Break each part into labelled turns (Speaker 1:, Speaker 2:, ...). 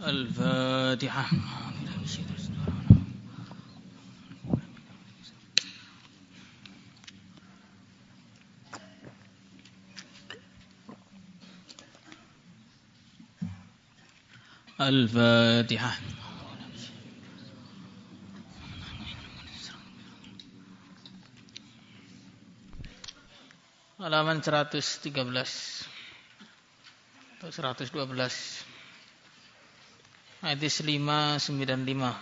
Speaker 1: الفاتحة. الفاتحة. Halaman 113 atau 112. Hadis 595.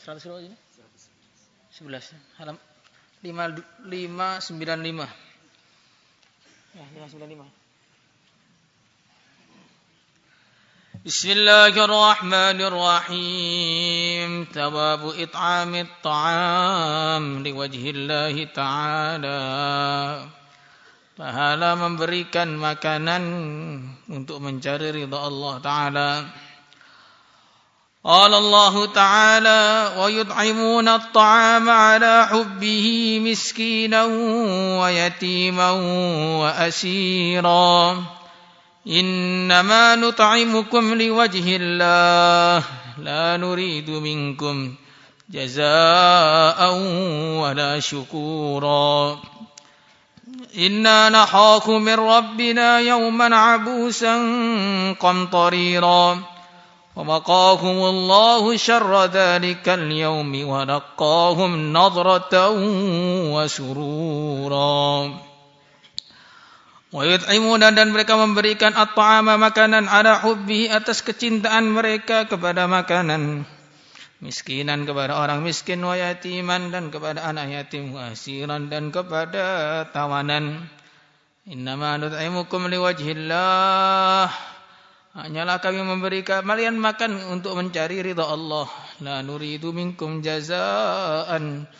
Speaker 1: Seratus berapa ini? 11. Halaman 595. Ya, 595. Bismillahirrahmanirrahim. Thawabu it'amit ta'am liwajhillahi ta'ala. Pahala memberikan makanan untuk mencari ridha Allah Ta'ala. Qala Allah Ta'ala wa yut'imuna at-ta'ama 'ala hubbihi miskinan wa yatiman wa asira. Innama nut'imukum liwajhillah la nuridu minkum jazaa'an wala syukura. Inna nakhafu min rabbina yawman 'abusan qamtarira. Wa waqahumullahu syarra dhalikal yawmi wa laqahum nadratan wa surura. Wa yut'imuna, dan mereka memberikan at-ta'ama makanan ala hubbihi atas kecintaan mereka kepada makanan, miskinan kepada orang miskin, wa yatiman dan kepada anak yatim, wa asiran dan kepada tawanan. Innama nut'imukum liwajhillah, hanyalah kami memberikan kalian makan untuk mencari ridha Allah. La nuridu minkum jazaan,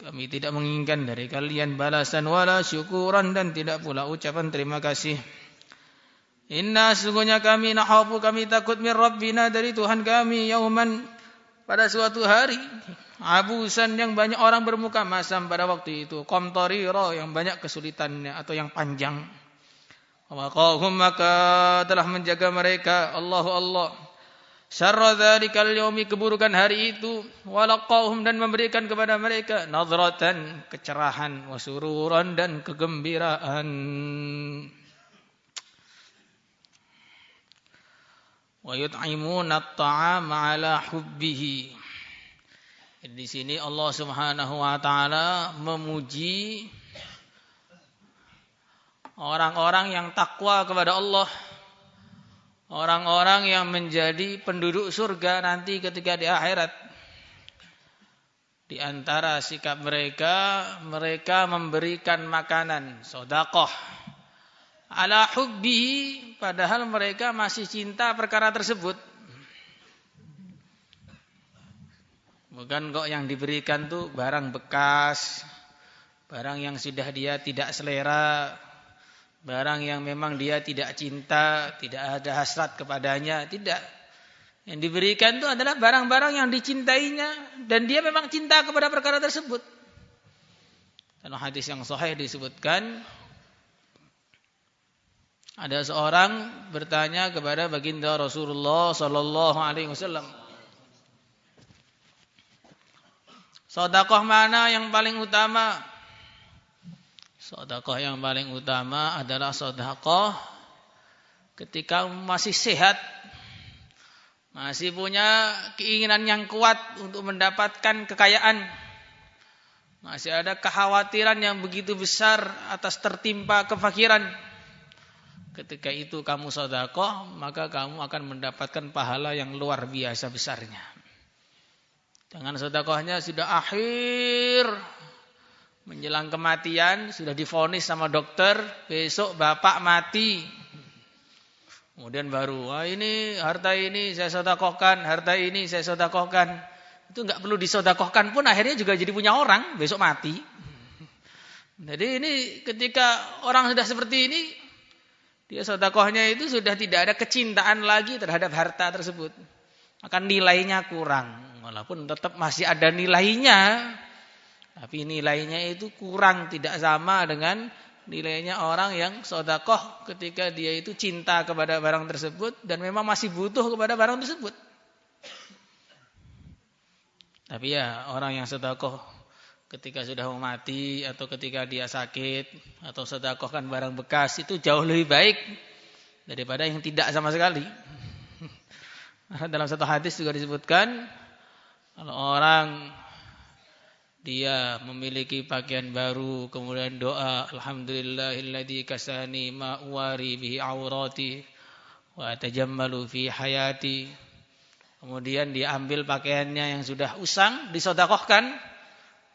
Speaker 1: kami tidak menginginkan dari kalian balasan, wala syukuran, dan tidak pula ucapan terima kasih. Inna, sesungguhnya kami, nakhafu, kami takut, min rabbina, dari Tuhan kami, yauman, pada suatu hari, abusan, yang banyak orang bermuka masam pada waktu itu, qamtarira, yang banyak kesulitannya atau yang panjang. Waqahum, maka telah menjaga mereka Allah syarra dzalikal yaumi, keburukan hari itu, walaqahum, dan memberikan kepada mereka nadratan, kecerahan, wasururan, dan kegembiraan. Wa yut'imuna at-ta'ama 'ala hubbihi. Di sini Allah Subhanahu wa taala memuji orang-orang yang takwa kepada Allah. Orang-orang yang menjadi penduduk surga nanti ketika di akhirat. Di antara sikap mereka, mereka memberikan makanan, sedekah, ala hubbihi, padahal mereka masih cinta perkara tersebut. Bukan kok yang diberikan tuh barang bekas, barang yang sudah dia tidak selera, barang yang memang dia tidak cinta, tidak ada hasrat kepadanya, tidak. Yang diberikan itu adalah barang-barang yang dicintainya, dan dia memang cinta kepada perkara tersebut. Dalam hadis yang sahih disebutkan, ada seorang bertanya kepada baginda Rasulullah sallallahu alaihi wasallam, sedekah mana yang paling utama? Sedekah yang paling utama adalah sedekah ketika masih sehat, masih punya keinginan yang kuat untuk mendapatkan kekayaan, masih ada kekhawatiran yang begitu besar atas tertimpa kefakiran. Ketika itu kamu sedekah, maka kamu akan mendapatkan pahala yang luar biasa besarnya. Dengan sedekahnya sudah akhir, menjelang kematian, sudah divonis sama dokter, besok bapak mati. Kemudian baru, ini harta ini saya sedekahkan, harta ini saya sedekahkan. Itu enggak perlu disedekahkan pun akhirnya juga jadi punya orang, besok mati. Jadi ini ketika orang sudah seperti ini, dia sedekahnya itu sudah tidak ada kecintaan lagi terhadap harta tersebut. Akan nilainya kurang, walaupun tetap masih ada nilainya. Tapi nilainya itu kurang, tidak sama dengan nilainya orang yang sedekah ketika dia itu cinta kepada barang tersebut dan memang masih butuh kepada barang tersebut. Tapi ya orang yang sedekah ketika sudah mau mati atau ketika dia sakit atau sedekahkan barang bekas itu jauh lebih baik daripada yang tidak sama sekali. Dalam satu hadis juga disebutkan kalau orang dia memiliki pakaian baru kemudian doa alhamdulillahilladzi kasani ma uwari bihi aurati wa tajammalu fi hayati, kemudian dia ambil pakaiannya yang sudah usang disedekahkan,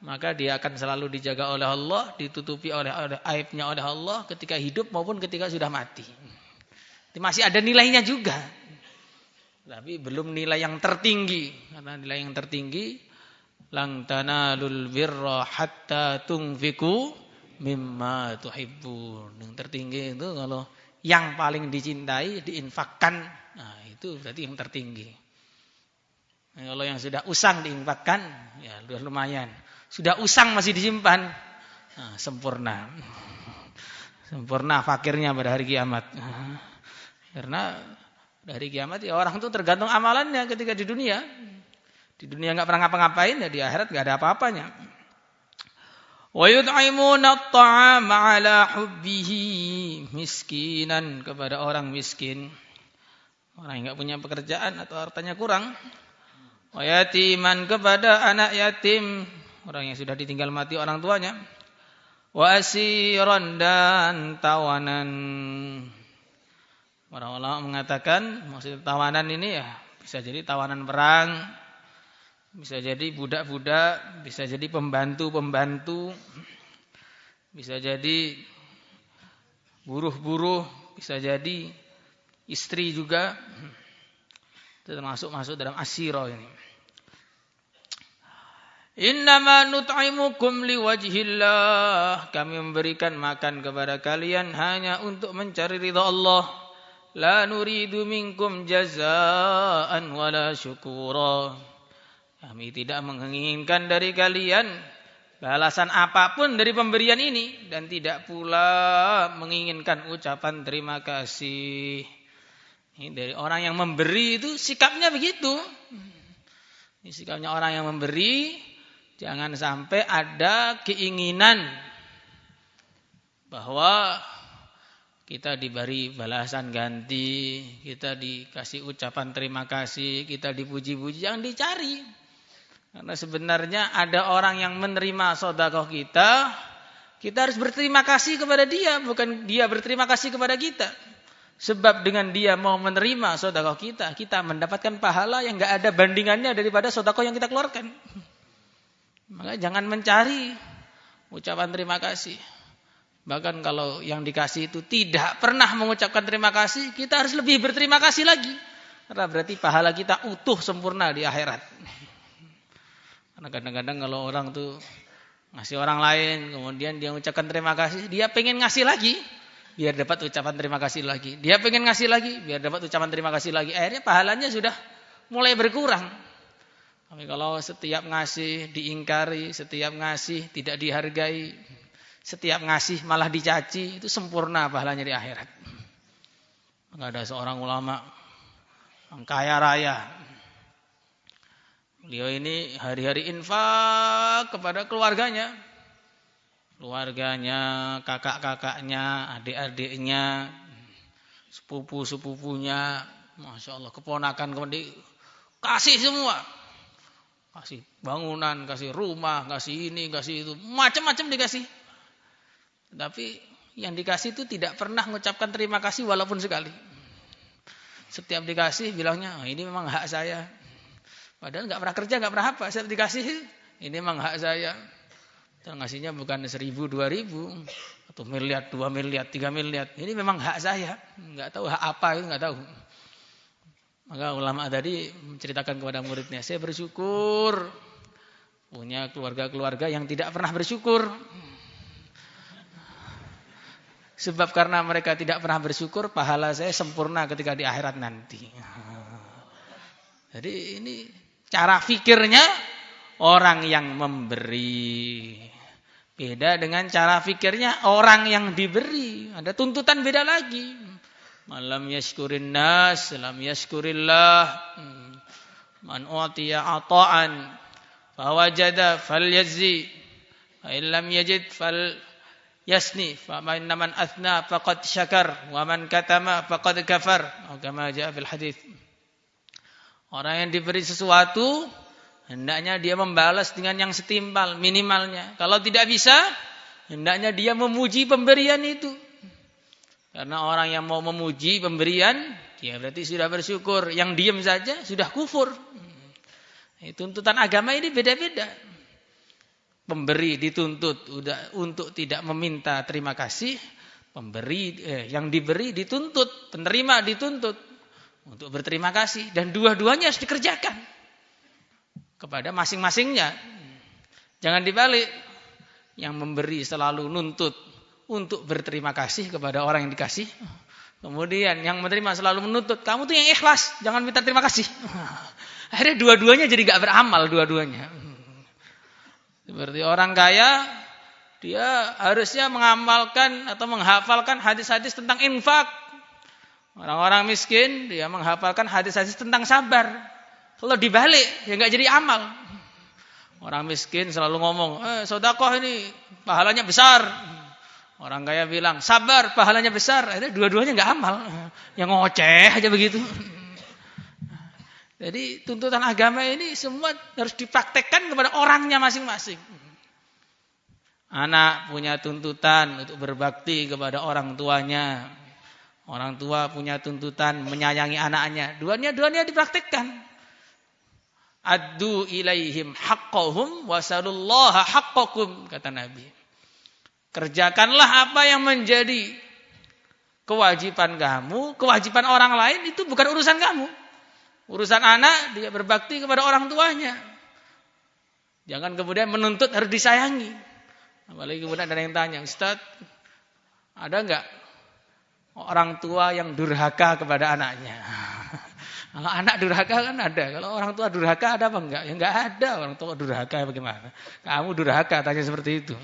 Speaker 1: maka dia akan selalu dijaga oleh Allah, ditutupi oleh aibnya oleh Allah ketika hidup maupun ketika sudah mati. Jadi masih ada nilainya juga, tapi belum nilai yang tertinggi. Karena nilai yang tertinggi lang tanalul birra hatta tunfiqu mimma tuhibbun. Yang tertinggi itu kalau yang paling dicintai diinfakkan. Nah, itu berarti yang tertinggi. Nah, kalau yang sudah usang diinfakkan, ya sudah lumayan. Sudah usang masih disimpan. Nah, sempurna. Sempurna fakirnya pada hari kiamat. Karena dari kiamat ya orang itu tergantung amalannya ketika di dunia. Di dunia enggak pernah ngapa-ngapain, ya di akhirat enggak ada apa-apanya. Wa yut'imuna at-ta'ama 'ala hubbihi, miskinan kepada orang miskin. Orang yang enggak punya pekerjaan atau hartanya kurang. Wa yatiman kepada anak yatim, orang yang sudah ditinggal mati orang tuanya. Wa asiran dan tawanan. Para ulama mengatakan maksud tawanan ini ya bisa jadi tawanan perang, bisa jadi budak-budak, bisa jadi pembantu-pembantu, bisa jadi buruh-buruh, bisa jadi istri juga. Itu masuk dalam asyirah ini. Innama nut'imukum liwajhillah, kami memberikan makan kepada kalian hanya untuk mencari ridha Allah. La nuridu minkum jazaan wala syukura. Kami tidak menginginkan dari kalian balasan apapun dari pemberian ini dan tidak pula menginginkan ucapan terima kasih. Ini dari orang yang memberi itu sikapnya begitu. Ini sikapnya orang yang memberi, jangan sampai ada keinginan bahwa kita diberi balasan ganti, kita dikasih ucapan terima kasih, kita dipuji-puji, jangan dicari. Karena sebenarnya ada orang yang menerima sedekah kita harus berterima kasih kepada dia, bukan dia berterima kasih kepada kita. Sebab dengan dia mau menerima sedekah kita mendapatkan pahala yang enggak ada bandingannya daripada sedekah yang kita keluarkan. Maka jangan mencari ucapan terima kasih. Bahkan kalau yang dikasih itu tidak pernah mengucapkan terima kasih, kita harus lebih berterima kasih lagi. Karena berarti pahala kita utuh sempurna di akhirat. Karena kadang-kadang kalau orang tuh ngasih orang lain, kemudian dia mengucapkan terima kasih, dia pengen ngasih lagi, biar dapat ucapan terima kasih lagi. Dia pengen ngasih lagi, biar dapat ucapan terima kasih lagi. Akhirnya pahalanya sudah mulai berkurang. Tapi kalau setiap ngasih diingkari, setiap ngasih tidak dihargai, setiap ngasih malah dicaci, itu sempurna pahalanya di akhirat. Enggak ada seorang ulama yang kaya raya. Beliau ini hari-hari infak kepada keluarganya. Keluarganya, kakak-kakaknya, adik-adiknya, sepupu-sepupunya, Masya Allah, keponakan kemudian kasih semua. Kasih bangunan, kasih rumah, kasih ini, kasih itu, macam-macam dikasih. Tapi yang dikasih itu tidak pernah mengucapkan terima kasih walaupun sekali. Setiap dikasih bilangnya, ini memang hak saya. Padahal nggak pernah kerja, nggak pernah apa. Setiap dikasih, ini memang hak saya. Dan ngasihnya bukan 1.000, 2.000, atau miliar, 2 miliar, 3 miliar. Ini memang hak saya. Nggak tahu hak apa itu, nggak tahu. Maka ulama tadi menceritakan kepada muridnya, saya bersyukur punya keluarga-keluarga yang tidak pernah bersyukur. Sebab karena mereka tidak pernah bersyukur, pahala saya sempurna ketika di akhirat nanti. Jadi ini cara fikirnya orang yang memberi. Beda dengan cara fikirnya orang yang diberi. Ada tuntutan beda lagi. Malam yashkurin nas, lam yashkurillah. Man u'tiya ata'an fawajada falyazzi. Fa illam yajid fal yasni. Fa man athna faqad syakar wa man katama faqad kafar. Kama jaa fil hadits. Orang yang diberi sesuatu hendaknya dia membalas dengan yang setimpal, minimalnya. Kalau tidak bisa, hendaknya dia memuji pemberian itu. Karena orang yang mau memuji pemberian, dia berarti sudah bersyukur. Yang diam saja sudah kufur. Tuntutan agama ini beda-beda. Pemberi dituntut untuk tidak meminta terima kasih. Yang diberi dituntut, penerima dituntut untuk berterima kasih. Dan dua-duanya harus dikerjakan kepada masing-masingnya. Jangan dibalik. Yang memberi selalu nuntut untuk berterima kasih kepada orang yang dikasih. Kemudian yang menerima selalu menuntut, kamu tuh yang ikhlas, jangan minta terima kasih. Akhirnya dua-duanya jadi gak beramal dua-duanya. Seperti orang kaya, dia harusnya mengamalkan atau menghafalkan hadis-hadis tentang infak. Orang-orang miskin, dia menghafalkan hadis-hadis tentang sabar. Kalau dibalik, ya nggak jadi amal. Orang miskin selalu ngomong, sedekah ini pahalanya besar. Orang kaya bilang, sabar pahalanya besar. Akhirnya dua-duanya nggak amal. Yang ngoceh aja begitu. Jadi tuntutan agama ini semua harus dipraktekkan kepada orangnya masing-masing. Anak punya tuntutan untuk berbakti kepada orang tuanya. Orang tua punya tuntutan menyayangi anaknya. Dua-duanya dipraktekkan. Addu ilaihim haqqahum wasalullaha haqqakum, kata Nabi. Kerjakanlah apa yang menjadi kewajiban kamu, kewajiban orang lain itu bukan urusan kamu. Urusan anak, dia berbakti kepada orang tuanya. Jangan kemudian menuntut harus disayangi. Apalagi kemudian ada yang tanya, Ustaz, ada enggak orang tua yang durhaka kepada anaknya? Kalau anak durhaka kan ada. Kalau orang tua durhaka ada apa enggak? Ya enggak ada orang tua durhaka bagaimana. Kamu durhaka, tanya seperti itu.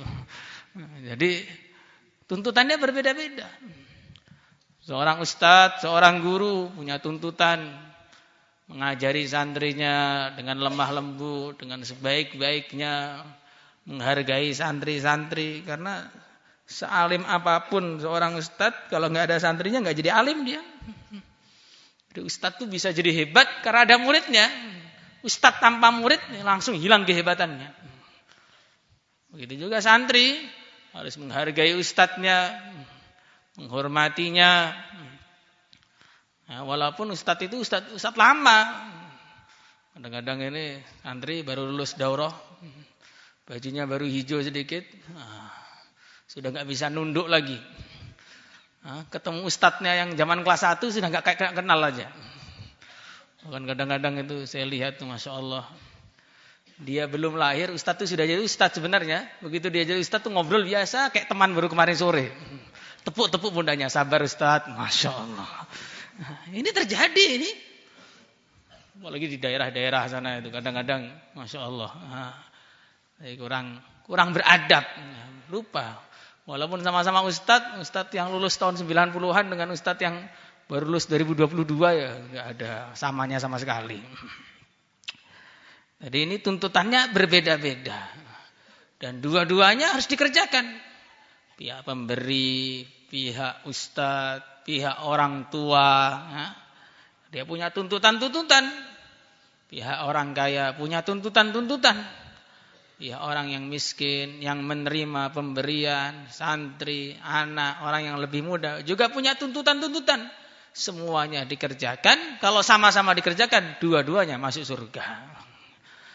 Speaker 1: Jadi tuntutannya berbeda-beda. Seorang ustadz, seorang guru punya tuntutan mengajari santrinya dengan lemah lembut, dengan sebaik-baiknya, menghargai santri-santri. Karena sealim apapun seorang ustadz, kalau enggak ada santrinya enggak jadi alim dia. Jadi ustadz itu bisa jadi hebat karena ada muridnya. Ustadz tanpa murid langsung hilang kehebatannya. Begitu juga santri harus menghargai ustadznya, menghormatinya. Nah, walaupun ustadz itu ustadz lama. Kadang-kadang ini santri baru lulus daurah, bajunya baru hijau sedikit, sudah nggak bisa nunduk lagi. Ketemu ustadznya yang zaman kelas 1 sudah nggak kayak kenal aja. Bahkan kadang-kadang itu saya lihat tuh, Masya Allah, dia belum lahir ustadz itu sudah jadi ustadz sebenarnya. Begitu dia jadi ustadz tuh ngobrol biasa kayak teman baru kemarin sore. Tepuk-tepuk pundaknya, sabar ustadz, Masya Allah. Ini terjadi ini. Apalagi di daerah-daerah sana itu kadang-kadang, Masya Allah, kurang beradab, lupa. Walaupun sama-sama ustadz yang lulus tahun 90-an dengan ustadz yang baru lulus 2022 ya nggak ada samanya sama sekali. Jadi ini tuntutannya berbeda-beda. Dan dua-duanya harus dikerjakan. Pihak pemberi, pihak ustadz, pihak orang tua. Dia punya tuntutan-tuntutan. Pihak orang kaya punya tuntutan-tuntutan. Ya, orang yang miskin, yang menerima pemberian, santri, anak, orang yang lebih muda juga punya tuntutan-tuntutan. Semuanya dikerjakan. Kalau sama-sama dikerjakan, dua-duanya masuk surga.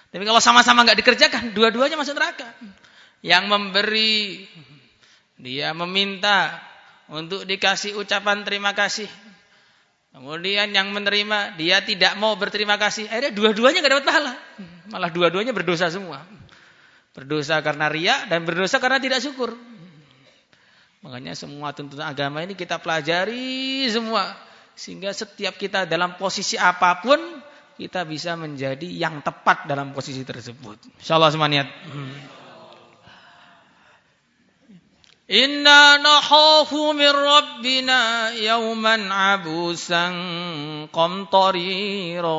Speaker 1: Tapi kalau sama-sama nggak dikerjakan, dua-duanya masuk neraka. Yang memberi, dia meminta untuk dikasih ucapan terima kasih. Kemudian yang menerima, dia tidak mau berterima kasih. Akhirnya dua-duanya nggak dapat pahala. Malah dua-duanya berdosa semua. Berdosa karena riya dan berdosa karena tidak syukur. Makanya semua tuntutan agama ini kita pelajari semua. Sehingga setiap kita dalam posisi apapun, kita bisa menjadi yang tepat dalam posisi tersebut. Insyaallah semuanya. Inna nakhafu min rabbina yawman abusan qamtarira.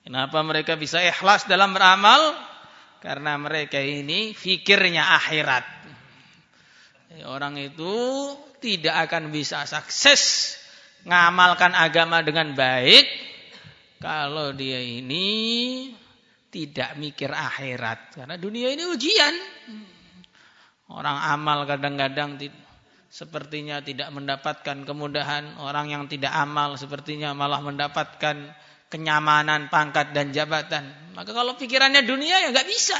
Speaker 1: Kenapa mereka bisa ikhlas dalam beramal? Karena mereka ini fikirnya akhirat. Orang itu tidak akan bisa sukses ngamalkan agama dengan baik kalau dia ini tidak mikir akhirat. Karena dunia ini ujian. Orang amal kadang-kadang sepertinya tidak mendapatkan kemudahan. Orang yang tidak amal sepertinya malah mendapatkan kenyamanan, pangkat dan jabatan. Maka kalau pikirannya dunia ya nggak bisa.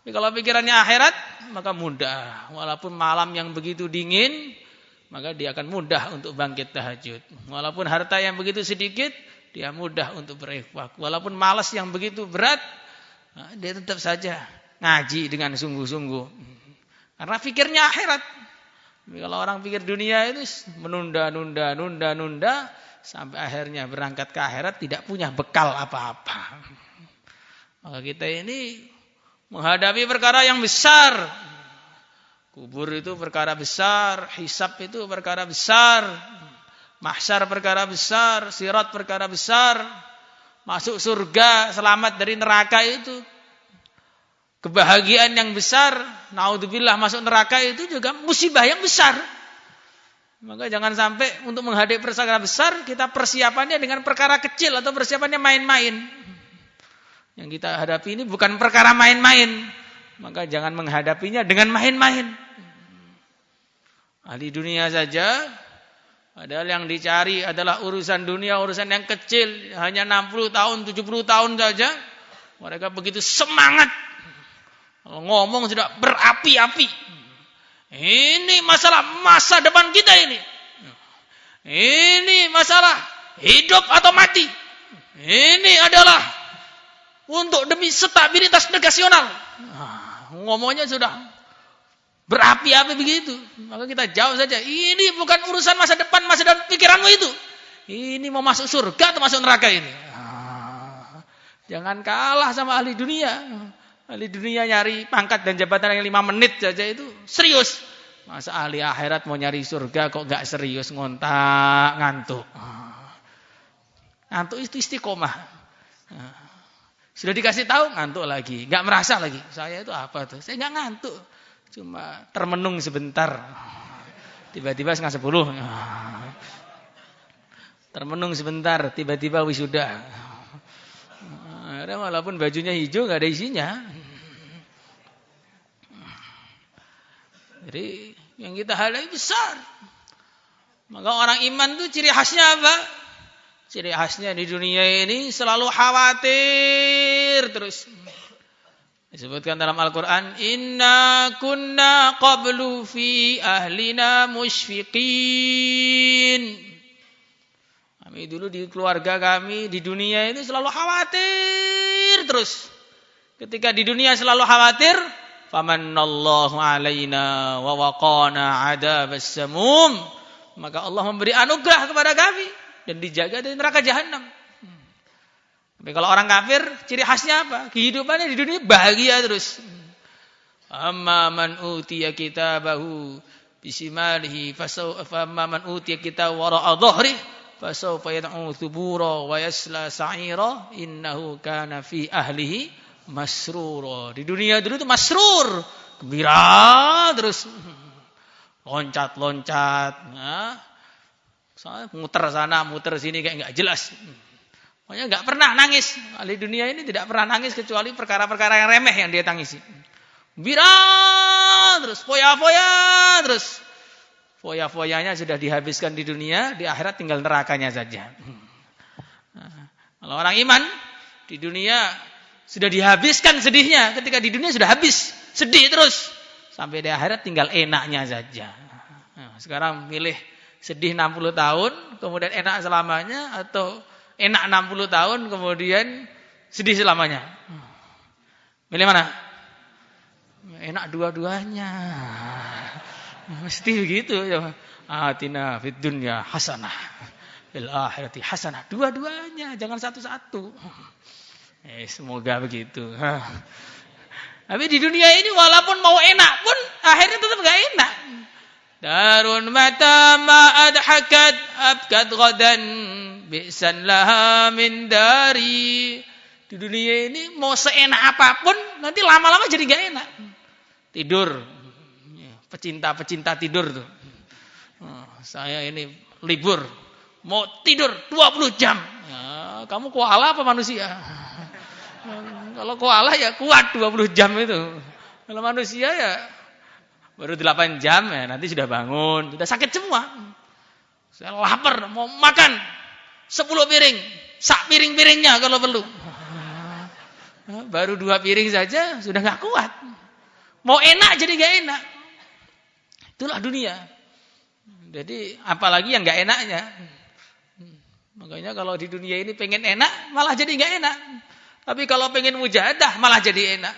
Speaker 1: Tapi kalau pikirannya akhirat maka mudah. Walaupun malam yang begitu dingin, maka dia akan mudah untuk bangkit tahajud. Walaupun harta yang begitu sedikit, dia mudah untuk berinfak. Walaupun malas yang begitu berat, dia tetap saja ngaji dengan sungguh-sungguh. Karena pikirnya akhirat. Tapi kalau orang pikir dunia itu menunda, sampai akhirnya berangkat ke akhirat tidak punya bekal apa-apa. Maka kita ini menghadapi perkara yang besar. Kubur itu perkara besar, hisab itu perkara besar, mahsyar perkara besar, sirat perkara besar, masuk surga, selamat dari neraka itu kebahagiaan yang besar. Naudzubillah, masuk neraka itu juga musibah yang besar. Maka jangan sampai untuk menghadapi perkara besar kita persiapannya dengan perkara kecil atau persiapannya main-main. Yang kita hadapi ini bukan perkara main-main, maka jangan menghadapinya dengan main-main. Ahli dunia saja, padahal yang dicari adalah urusan dunia, urusan yang kecil, hanya 60 tahun, 70 tahun saja. Mereka begitu semangat. Kalau ngomong sudah berapi-api. Ini masalah masa depan kita ini. Ini masalah hidup atau mati. Ini adalah untuk demi stabilitas nasional. Ngomongnya sudah berapi-api begitu. Maka kita jawab saja, ini bukan urusan masa depan pikiranmu itu. Ini mau masuk surga atau masuk neraka ini. Jangan kalah sama ahli dunia. Ahli dunia nyari pangkat dan jabatan yang 5 menit saja itu serius. Masa ahli akhirat mau nyari surga kok gak serius, ngontak, ngantuk. Ngantuk itu istiqomah. Sudah dikasih tahu ngantuk lagi, gak merasa lagi. Saya itu apa tuh? Saya gak ngantuk. Cuma termenung sebentar. Tiba-tiba 9:30. Termenung sebentar, tiba-tiba wisuda. Walaupun bajunya hijau gak ada isinya. Jadi yang kita hadapi besar. Maka orang iman itu ciri khasnya apa? Ciri khasnya di dunia ini selalu khawatir terus. Disebutkan dalam Al-Quran, Inna kunna qablu fi ahlina musyfiqin. Kami dulu di keluarga kami, di dunia ini selalu khawatir terus. Ketika di dunia selalu khawatir, famannallahu alaina wa waqana adzabas samum. Maka Allah memberi anugerah kepada kami dan dijaga dari neraka jahanam. Tapi kalau orang kafir, ciri khasnya apa? Kehidupannya di dunia bahagia terus. Amma man utiya kitabahu bisimalihi famma man utiya kitabahu wara'a dhahrihi fasawfa yad'u thubura wa yasla sa'ira innahu kana fi ahlihi masrura. Di dunia dulu itu masrur, gembira terus. Loncat-loncat, muter sana, muter sini kayak enggak jelas. Pokoknya enggak pernah nangis. Ahli dunia ini tidak pernah nangis kecuali perkara-perkara yang remeh yang dia tangisi. Gembira terus, foya-foya terus. Foya-foyanya sudah dihabiskan di dunia, di akhirat tinggal nerakanya saja. Kalau orang iman di dunia sudah dihabiskan sedihnya, ketika di dunia sudah habis, sedih terus. Sampai di akhirat tinggal enaknya saja. Sekarang milih sedih 60 tahun, kemudian enak selamanya, atau enak 60 tahun, kemudian sedih selamanya. Milih mana? Enak dua-duanya. Mesti begitu. Atina fid dunya hasanah. fil akhirati hasanah. Dua-duanya, jangan satu-satu. Semoga begitu. Tapi di dunia ini walaupun mau enak pun akhirnya tetap enggak enak. Darun mata ma adhakat abkat ghadan bi'san laha min dari. Di dunia ini mau seenak apapun nanti lama-lama jadi enggak enak. Tidur. Pecinta-pecinta tidur tuh. Saya ini libur mau tidur 20 jam. Ya, kamu koala apa manusia? Kalau koala ya kuat 20 jam itu. Kalau manusia ya baru 8 jam ya nanti sudah bangun, sudah sakit semua. Saya lapar mau makan 10 piring, sak piring-piringnya kalau perlu. Baru 2 piring saja sudah enggak kuat. Mau enak jadi enggak enak. Itulah dunia. Jadi apalagi yang enggak enaknya. Makanya kalau di dunia ini pengen enak malah jadi enggak enak. Tapi kalau pengen mujahadah malah jadi enak.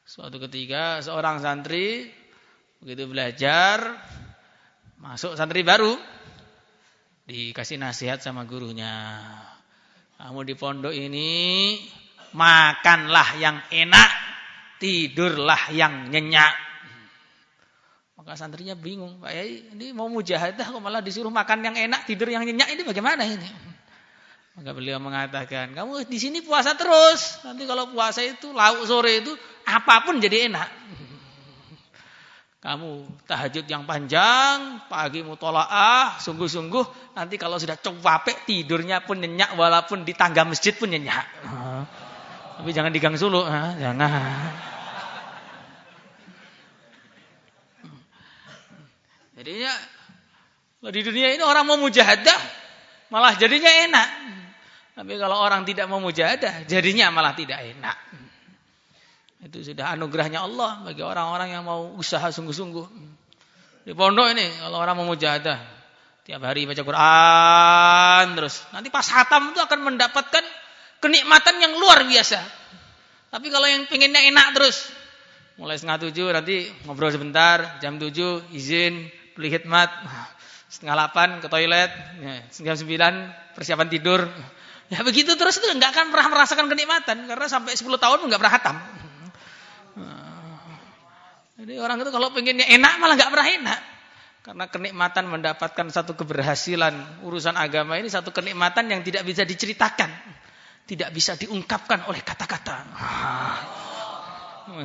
Speaker 1: Suatu ketika seorang santri begitu belajar masuk santri baru dikasih nasihat sama gurunya. Kamu di pondok ini makanlah yang enak, tidurlah yang nyenyak. Maka santrinya bingung, Pak Yai, ini mau mujahadah kok malah disuruh makan yang enak, tidur yang nyenyak, ini bagaimana ini? Maka beliau mengatakan, kamu di sini puasa terus. Nanti kalau puasa itu lauk sore itu apapun jadi enak. Kamu tahajud yang panjang, pagi mutolaah, sungguh-sungguh. Nanti kalau sudah capek tidurnya pun nyenyak, walaupun di tangga masjid pun nyenyak. Tapi jangan di Gang Sulu, jangan. Jadinya di dunia ini orang mau mujahadah malah jadinya enak. Tapi kalau orang tidak mau mujahadah jadinya malah tidak enak. Itu sudah anugerahnya Allah bagi orang-orang yang mau usaha sungguh-sungguh. Di pondok ini kalau orang mau mujahadah tiap hari baca Quran terus, nanti pas khatam itu akan mendapatkan kenikmatan yang luar biasa. Tapi kalau yang pengennya enak terus, mulai 6:30 nanti ngobrol sebentar, jam 7 izin beli khidmat, 7:30 ke toilet, jam 9 persiapan tidur. Ya begitu terus itu enggak akan pernah merasakan kenikmatan karena sampai 10 tahun pun enggak pernah khatam. Jadi orang itu kalau pengennya enak malah enggak pernah enak. Karena kenikmatan mendapatkan satu keberhasilan urusan agama ini satu kenikmatan yang tidak bisa diceritakan, tidak bisa diungkapkan oleh kata-kata.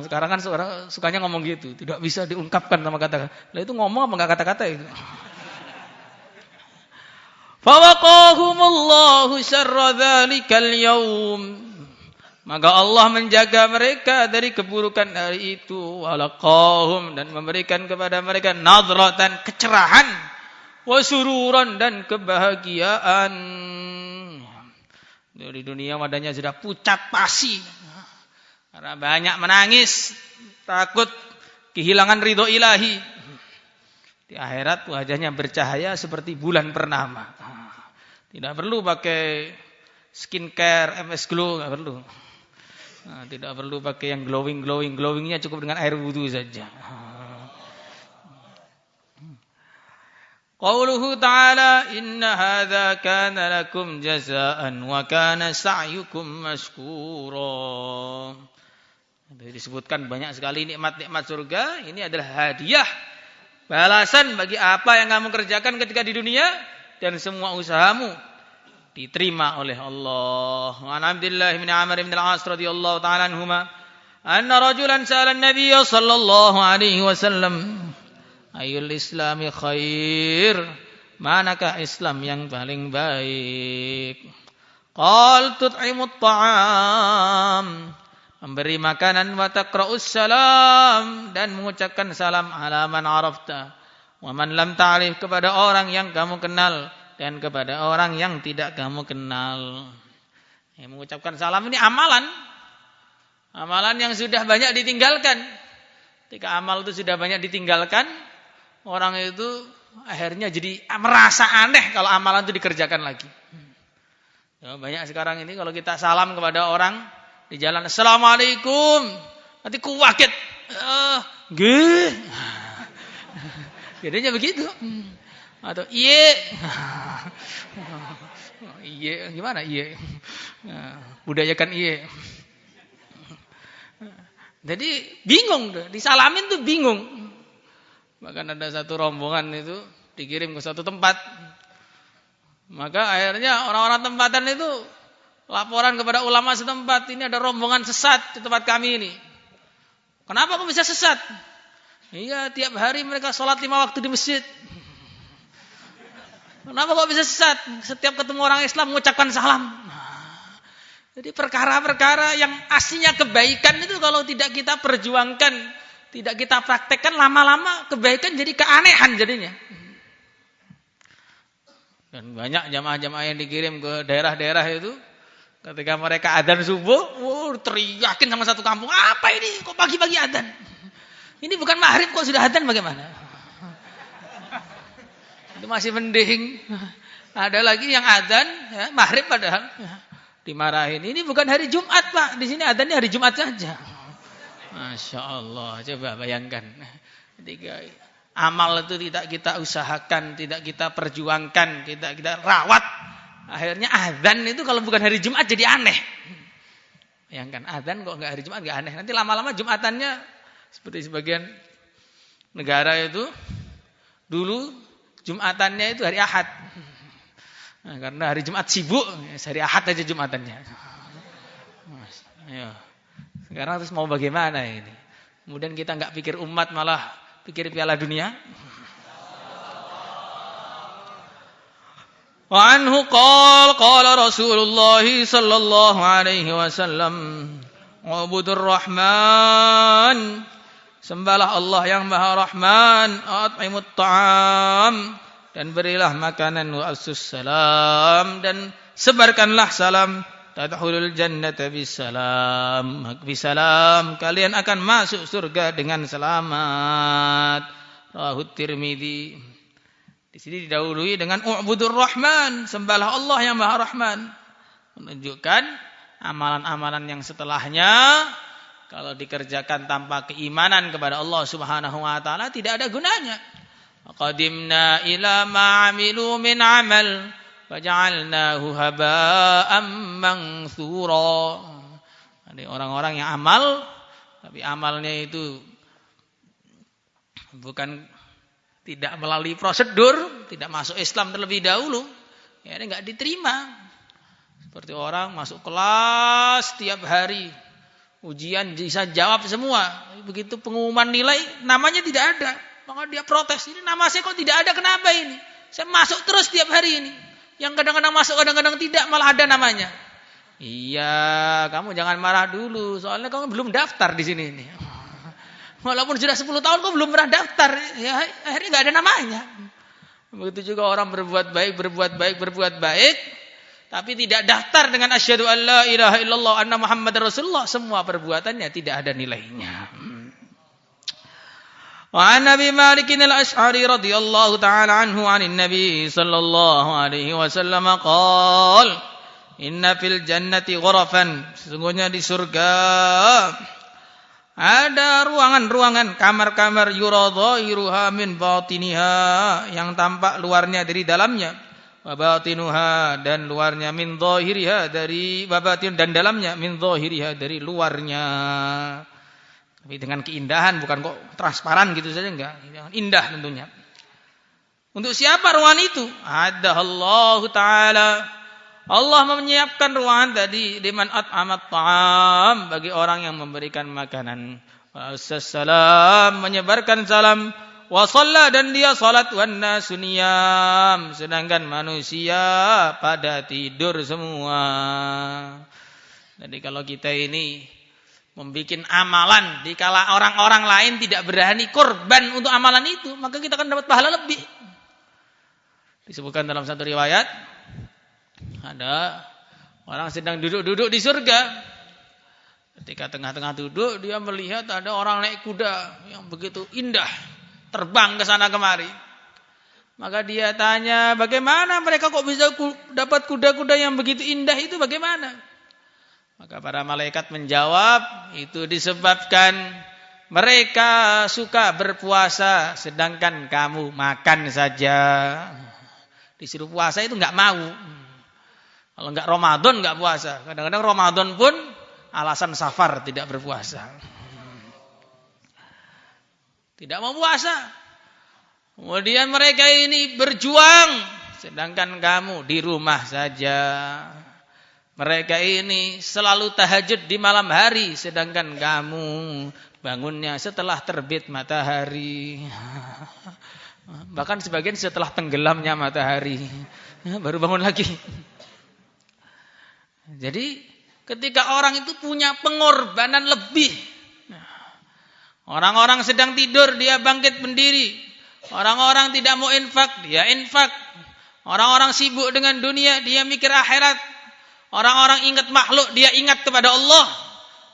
Speaker 1: Sekarang kan sukanya ngomong gitu, tidak bisa diungkapkan sama kata-kata. Lah itu ngomong apa enggak kata-kata itu? Fawaqahumullahu syarra dzalikal yaum. Maka Allah menjaga mereka dari keburukan hari itu. Walaqahum, dan memberikan kepada mereka nadratan, kecerahan, wasururan, dan kebahagiaan. Di dunia wadahnya sudah pucat pasi karena banyak menangis, takut kehilangan ridho ilahi. Di akhirat wajahnya bercahaya seperti bulan purnama. Tidak perlu pakai skincare, MS Glow, tidak perlu. Tidak perlu pakai yang glowingnya cukup dengan air wudu saja. Qauluhu ta'ala, inna hadza kana lakum jazaa'an wa kana sa'yukum mashkura. Disebutkan banyak sekali nikmat-nikmat surga. Ini adalah hadiah, balasan bagi apa yang kamu kerjakan ketika di dunia, dan semua usahamu diterima oleh Allah. Wa an Abdullah bin Amr bin al-As radhiyallahu ta'ala anhuma anna rajulan sa'ala an-nabiy sallallahu alaihi wasallam ayyul islami khair, manakah Islam yang paling baik? Qal tut'imut ta'am, memberi makanan, wa taqra'us salam, dan mengucapkan salam ala man arafta wa man lam ta'rif, kepada orang yang kamu kenal dan kepada orang yang tidak kamu kenal. Mengucapkan salam ini amalan yang sudah banyak ditinggalkan. Ketika amal itu sudah banyak ditinggalkan, orang itu akhirnya jadi merasa aneh kalau amalan itu dikerjakan lagi. Ya, banyak sekarang ini kalau kita salam kepada orang di jalan, assalamualaikum, nanti kuwaget, nggih, jadinya begitu. Atau iye, Iya, gimana iya? Budayakan iya. Jadi bingung tuh, disalamin tuh bingung. Bahkan ada satu rombongan itu dikirim ke satu tempat. Maka akhirnya orang-orang tempatan itu laporan kepada ulama setempat, ini ada rombongan sesat di tempat kami ini. Kenapa kok bisa sesat? Iya, tiap hari mereka sholat 5 waktu di masjid. Kenapa kok bisa sesat? Setiap ketemu orang Islam mengucapkan salam. Jadi perkara-perkara yang aslinya kebaikan itu kalau tidak kita perjuangkan, tidak kita praktekkan, lama-lama kebaikan jadi keanehan jadinya. Dan banyak jamaah-jamaah yang dikirim ke daerah-daerah itu, ketika mereka adzan subuh, teriakin sama satu kampung, apa ini? Kok pagi-pagi adzan? Ini bukan maghrib kok sudah adzan bagaimana? Itu masih mending. Ada lagi yang adzan, ya, maghrib padahal. Dimarahin. Ini bukan hari Jumat, Pak. Di sini adzannya hari Jumat saja. Masya Allah. Coba bayangkan. Ketika amal itu tidak kita usahakan, tidak kita perjuangkan, tidak kita rawat. Akhirnya adzan itu kalau bukan hari Jumat jadi aneh. Bayangkan adzan kok nggak hari Jumat nggak aneh. Nanti lama-lama Jumatannya seperti sebagian negara itu dulu Jumatannya itu hari Ahad. Nah, karena hari Jumat sibuk, hari Ahad aja Jumatannya. Ayo. Sekarang terus mau bagaimana ini? Kemudian kita nggak pikir umat, malah pikir Piala Dunia. Wa anhu qala Rasulullah sallallahu alaihi wasallam, "Ubudur Rahman." Sembahlah Allah yang Maha Rahman, at'imut ta'am, dan berilah makanan, wa afsus salam, dan sebarkanlah salam, tadkhulul jannata bisalam, bisalam, kalian akan masuk surga dengan selamat. Rawahu Tirmidzi. Di sini didahului dengan u'budur Rahman, sembahlah Allah yang Maha Rahman, menunjukkan amalan-amalan yang setelahnya kalau dikerjakan tanpa keimanan kepada Allah Subhanahu wa taala tidak ada gunanya. Qadimna ila ma 'amilu min 'amal faj'alnahu haba'an mantsura. Ada orang-orang yang amal tapi amalnya itu bukan tidak melalui prosedur, tidak masuk Islam terlebih dahulu, ya ini enggak diterima. Seperti orang masuk kelas tiap hari, ujian bisa jawab semua, begitu pengumuman nilai namanya tidak ada. Maka dia protes, ini nama saya kok tidak ada, kenapa ini? Saya masuk terus tiap hari ini. Yang kadang-kadang masuk, kadang-kadang tidak, malah ada namanya. Iya, kamu jangan marah dulu, soalnya kamu belum daftar di sini ini. Walaupun sudah 10 tahun kok belum pernah daftar, ya akhirnya nggak ada namanya. Begitu juga orang berbuat baik, tapi tidak daftar dengan asyhadu an la ilaha illallah anna Muhammadar Rasulullah, semua perbuatannya tidak ada nilainya. Wa an Nabi Malik al-Asy'ari radhiyallahu ta'ala anhu 'anil Nabi sallallahu alaihi wasallam qala, inna fil jannati ghurafan, sesungguhnya di surga ada ruangan-ruangan, kamar-kamar, yura dhahiruha min batiniha, yang tampak luarnya dari dalamnya, wa batinuha, dan luarnya, min dhahiriha, dari batin, dan dalamnya min dhahiriha, dari luarnya. Tapi dengan keindahan, bukan kok transparan gitu saja, enggak. Indah tentunya. Untuk siapa ruangan itu? Adallahu ta'ala. Allah menyiapkan ruangan tadi, liman at'amat ta'am, bagi orang yang memberikan makanan. Wa assalam, menyebarkan salam. Wa shalla, dan dia salat, wan nasu niyam, sedangkan manusia pada tidur semua. Jadi kalau kita ini membikin amalan dikala orang-orang lain tidak berani korban untuk amalan itu, maka kita akan dapat pahala lebih. Disebutkan dalam satu riwayat, ada orang sedang duduk-duduk di surga. Ketika tengah-tengah duduk, dia melihat ada orang naik kuda yang begitu indah, terbang ke sana kemari. Maka dia tanya, bagaimana mereka kok bisa dapat kuda-kuda yang begitu indah itu, bagaimana? Maka para malaikat menjawab, itu disebabkan mereka suka berpuasa sedangkan kamu makan saja. Disuruh puasa itu nggak mau. Kalau nggak Ramadan nggak puasa. Kadang-kadang Ramadan pun alasan safar tidak berpuasa. Tidak mau puasa. Kemudian mereka ini berjuang, sedangkan kamu di rumah saja. Mereka ini selalu tahajud di malam hari, sedangkan kamu bangunnya setelah terbit matahari. Bahkan sebagian setelah tenggelamnya matahari, baru bangun lagi. Jadi ketika orang itu punya pengorbanan lebih, orang-orang sedang tidur, dia bangkit berdiri. Orang-orang tidak mau infak, dia infak. Orang-orang sibuk dengan dunia, dia mikir akhirat. Orang-orang ingat makhluk, dia ingat kepada Allah.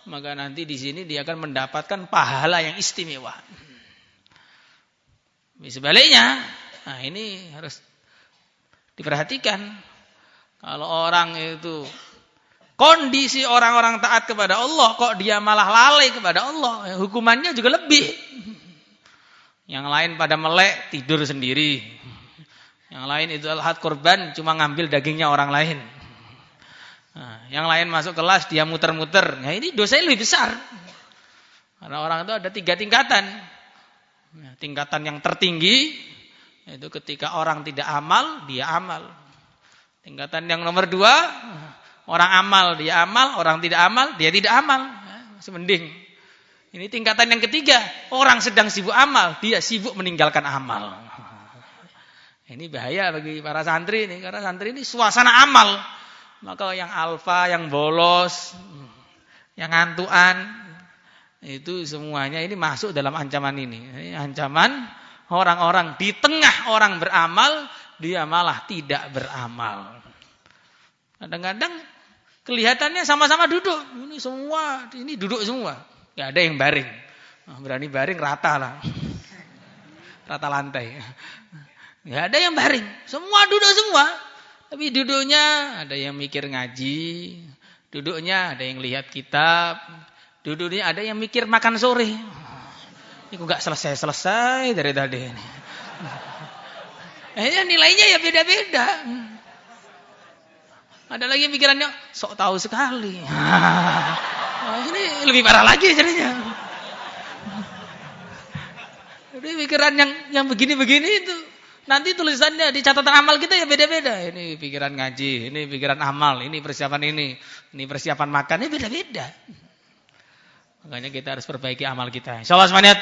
Speaker 1: Maka nanti di sini dia akan mendapatkan pahala yang istimewa. Sebaliknya, nah ini harus diperhatikan. Kalau orang itu kondisi orang-orang taat kepada Allah, kok dia malah lalai kepada Allah, hukumannya juga lebih. Yang lain pada melek, tidur sendiri. Yang lain itu al-had korban, cuma ngambil dagingnya orang lain. Nah, yang lain masuk kelas, dia muter-muter. Nah, ini dosanya lebih besar. Karena orang itu ada 3 tingkatan. Nah, tingkatan yang tertinggi, itu ketika orang tidak amal, dia amal. Tingkatan yang nomor 2, orang amal, dia amal. Orang tidak amal, dia tidak amal. Masih mending. Ini tingkatan yang ketiga, orang sedang sibuk amal, dia sibuk meninggalkan amal. Ini bahaya bagi para santri ini, karena santri ini suasana amal. Maka yang alfa, yang bolos, yang ngantuan, itu semuanya ini masuk dalam ancaman ini. Ini ancaman orang-orang di tengah orang beramal, dia malah tidak beramal. Kadang-kadang kelihatannya sama-sama duduk. Ini semua, ini duduk semua. Gak ada yang baring. Berani baring rata lah. Rata lantai. Gak ada yang baring. Semua duduk semua. Tapi duduknya ada yang mikir ngaji, duduknya ada yang lihat kitab, duduknya ada yang mikir makan sore. Ini kok gak selesai-selesai dari tadi. Nilainya ya beda-beda. Ada lagi yang pikirannya sok tahu sekali. Ini lebih parah lagi jadinya. Jadi pikiran yang begini-begini itu nanti tulisannya di catatan amal kita ya beda-beda. Ini pikiran ngaji, ini pikiran amal, ini persiapan ini persiapan makan, ini beda-beda. Makanya kita harus perbaiki amal kita. Insyaallah semangat.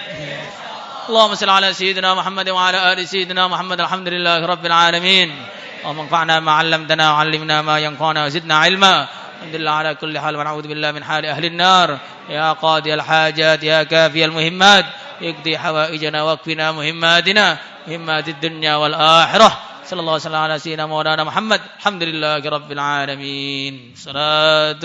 Speaker 1: Allahumma shalli ala sayyidina Muhammad wa ala ali sayyidina Muhammad. Alhamdulillahirabbil alamin. Allahumma anfa'na ma 'allamtana wa 'allimna ma yanfa'una wa zidna 'ilma. Alhamdulillah ala kulli hal wa na'udzu billahi min hali ahli an-nar. Ya qadiyal hajat ya kafiyal muhimmat. Iqdi hawaijana waqfina muhimmatina. همات الدنيا والآخرة صلى الله وسلم على سيدنا مولانا محمد الحمد لله رب العالمين صلاة